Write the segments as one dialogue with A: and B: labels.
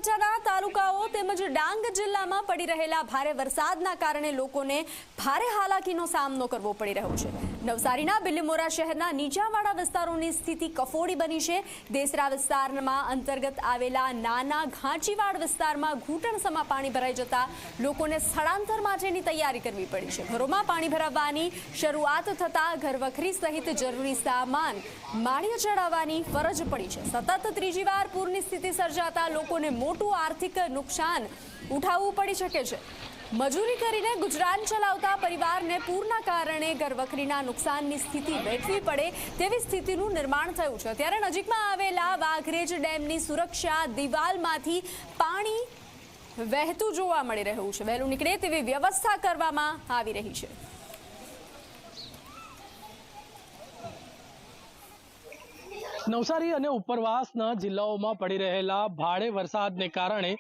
A: બનાસકાંઠાના તાલુકાઓ તેમજ ડાંગ જિલ્લામાં પડી રહેલા ભારે વરસાદના કારણે લોકોને ભારે હાલાકીનો સામનો કરવો પડી રહ્યો છે। નવસારીના બિલીમોરા શહેરના નીચાણવાળા વિસ્તારોની સ્થિતિ કફોડી બની છે। દેસરા વિસ્તારમાં અંતર્ગત આવેલા નાના ઘાંચીવાડ વિસ્તારમાં ઘૂંટણસમાં પાણી ભરાઈ જતા લોકોને સ્થળાંતર માટેની તૈયારી કરવી પડી છે। ઘરોમાં પાણી ભરાવાની શરૂઆત થતાં ઘરવખરી સહિત જરૂરી સામાન માળીએ ચડાવવાની ફરજ પડી છે। સતત ત્રીજી વાર પૂરની સ્થિતિ સર્જાતા લોકોને મોટું આર્થિક નુકસાન ઉઠાવવું પડી શકે છે। મજૂરી કરીને ગુજરાન ચલાવતા પરિવારને પૂરના કારણે ઘરવખરીના નુકસાનની સ્થિતિ વેઠવી પડે તેવી સ્થિતિનું નિર્માણ થયું છે। ત્યારે નજીકમાં આવેલા વાઘરેજ ડેમની સુરક્ષા દિવાલમાંથી પાણી વહેતું જોવા મળી રહ્યું છે। વહેલું નીકળે તેવી વ્યવસ્થા કરવામાં આવી રહી છે।
B: નવસારી અને ઉપરવાસના જિલ્લાઓમાં પડી રહેલા ભારે વરસાદને કારણે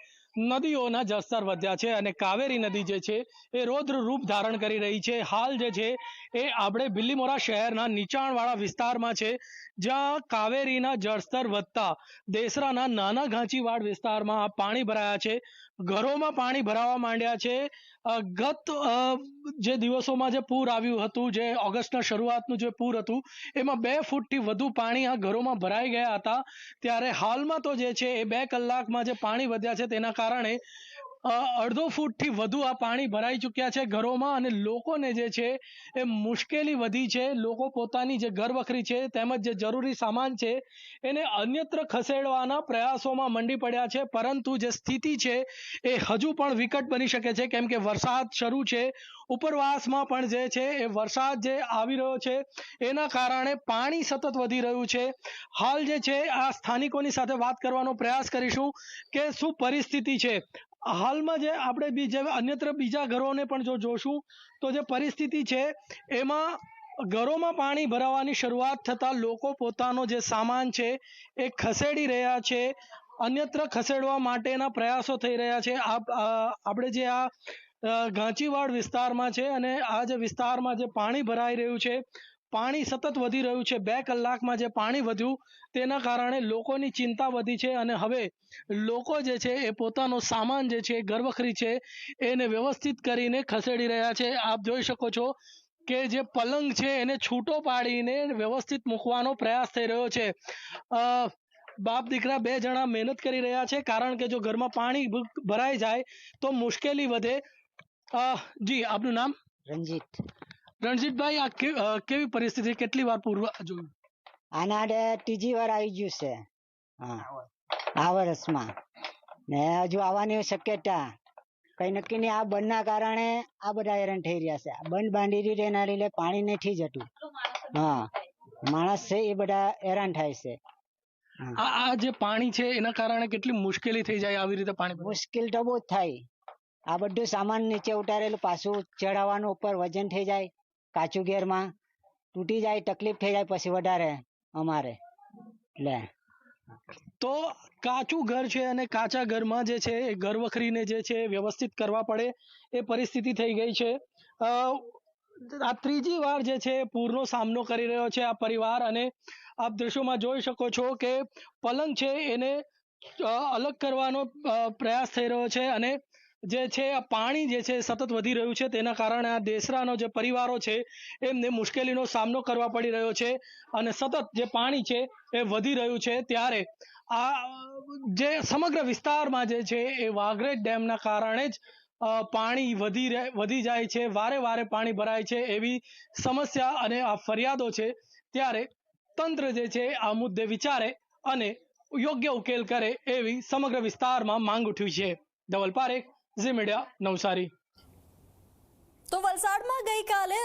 B: નદીઓના જળસ્તર વધ્યા છે અને કાવેરી નદી જે છે એ રૌદ્ર રૂપ ધારણ કરી રહી છે। હાલ જે છે એ આપણે બિલીમોરા શહેરના નીચાણવાળા વિસ્તારમાં છે, જ્યાં કાવેરીના જળસ્તર વધતા દેસરાના નાના ઘાંચીવાડ વિસ્તારમાં પાણી ભરાયા છે। ઘરોમાં પાણી ભરાવા માંડ્યા છે। ગત જે દિવસોમાં જે પૂર આવ્યું હતું, જે ઓગસ્ટના શરૂઆતનું જે પૂર હતું, એમાં 2 ફૂટથી વધુ પાણી આ ઘરોમાં ભરાઈ ગયા હતા। ત્યારે હાલમાં તો જે છે એ 2 કલાકમાં જે પાણી વધ્યા છે તેના કારણે અડધો ફૂટથી વધુ આ પાણી ભરાઈ ચૂક્યા છે ઘરોમાં, અને લોકોને જે છે એ મુશ્કેલી વધી છે। લોકો પોતાની જે ઘરવખરી છે તેમજ જે જરૂરી સામાન છે એને અન્યત્ર ખસેડવાના પ્રયાસોમાં મંડી પડ્યા છે, પરંતુ જે સ્થિતિ છે એ હજુ પણ વિકટ બની શકે છે, કેમ કે વરસાદ શરૂ છે। ઉપરવાસમાં પણ જે છે એ વરસાદ જે આવી રહ્યો છે એના કારણે પાણી સતત વધી રહ્યું છે। હાલ જે છે આ સ્થાનિકોની સાથે વાત કરવાનો પ્રયાસ કરીશું કે શું પરિસ્થિતિ છે। હાલમાં જે આપણે અન્યત્ર બીજા ઘરોને પણ જો જોશું તો જે પરિસ્થિતિ છે એમાં ઘરોમાં પાણી ભરાવાની શરૂઆત થતાં લોકો પોતાનો જે સામાન છે એ ખસેડી રહ્યા છે, અન્યત્ર ખસેડવા માટેના પ્રયાસો થઈ રહ્યા છે। આપણે જે આ ઘાંચીવાડ વિસ્તારમાં છે અને આ જે વિસ્તારમાં જે પાણી ભરાઈ રહ્યું છે, પાણી સતત વધી રહ્યું છે। 2 કલાકમાં જે પાણી વધ્યું તેના કારણે લોકોની ચિંતા વધી છે અને હવે લોકો જે છે એ પોતાનો સામાન જે છે ઘરવખરી છે એને વ્યવસ્થિત કરીને ખસેડી રહ્યા છે। આપ જોઈ શકો છો કે જે પલંગ છે એને છૂટો પાડીને વ્યવસ્થિત મૂકવાનો પ્રયાસ થઈ રહ્યો છે। બાપ દીકરા 2 જણા મહેનત કરી રહ્યા છે, કારણ કે જો ઘરમાં પાણી ભરાઈ જાય તો મુશ્કેલી વધે। જી, આપનું નામ?
C: રણજીત।
B: રણજીતભાઈ, આ કેવી પરિસ્થિતિ, કેટલી વાર પૂર્વ જોયું?
C: આના ત્રીજી વાર આવી ગયું છે આ વર્ષમાં, ને હજુ આવવાની શક્યતા કઈ નક્કી નહીં। આ બંધના કારણે આ બધા હેરાન થઈ રહ્યા છે। બંધ બાંધી દીધું એના લીધે પાણી નથી જતું। માણસ છે એ બધા હેરાન થાય છે।
B: આ જે પાણી છે એના કારણે કેટલી મુશ્કેલી થઈ જાય આવી રીતે પાણી?
C: મુશ્કેલ તો બહુ જ થાય। આ બધું સામાન નીચે ઉતારેલું પાછું ચડાવવાનું, ઉપર વજન થઈ જાય, કાચું ઘેરમાં તૂટી જાય, તકલીફ થઈ જાય પછી વધારે અમારે। એટલે
B: તો કાચું ઘર છે અને કાચા ઘરમાં જે છે એ ઘરવખરીને જે છે વ્યવસ્થિત કરવા પડે એ પરિસ્થિતિ થઈ ગઈ છે। આ ત્રીજી વાર જે છે પૂરનો સામનો કરી રહ્યો છે આ પરિવાર, અને આપ દ્રશ્યોમાં જોઈ શકો છો કે પલંગ છે એને અલગ કરવાનો પ્રયાસ થઈ રહ્યો છે, અને જે છે આ પાણી જે છે સતત વધી રહ્યું છે તેના કારણે આ દેસરાનો જે પરિવારો છે એમને મુશ્કેલીનો સામનો કરવા પડી રહ્યો છે, અને સતત જે પાણી છે એ વધી રહ્યું છે। ત્યારે આ જે સમગ્ર વિસ્તારમાં જે છે એ વાઘરેજ ડેમના કારણે જ પાણી વધી જાય છે, વારે વારે પાણી ભરાય છે એવી સમસ્યા અને આ ફરિયાદો છે। ત્યારે તંત્ર જે છે આ મુદ્દે વિચારે અને યોગ્ય ઉકેલ કરે એવી સમગ્ર વિસ્તારમાં માંગ ઉઠી છે। ધવલ પારેખ, ઝી મીડિયા, નવસારી।
A: તો વલસાડમાં ગઈકાલે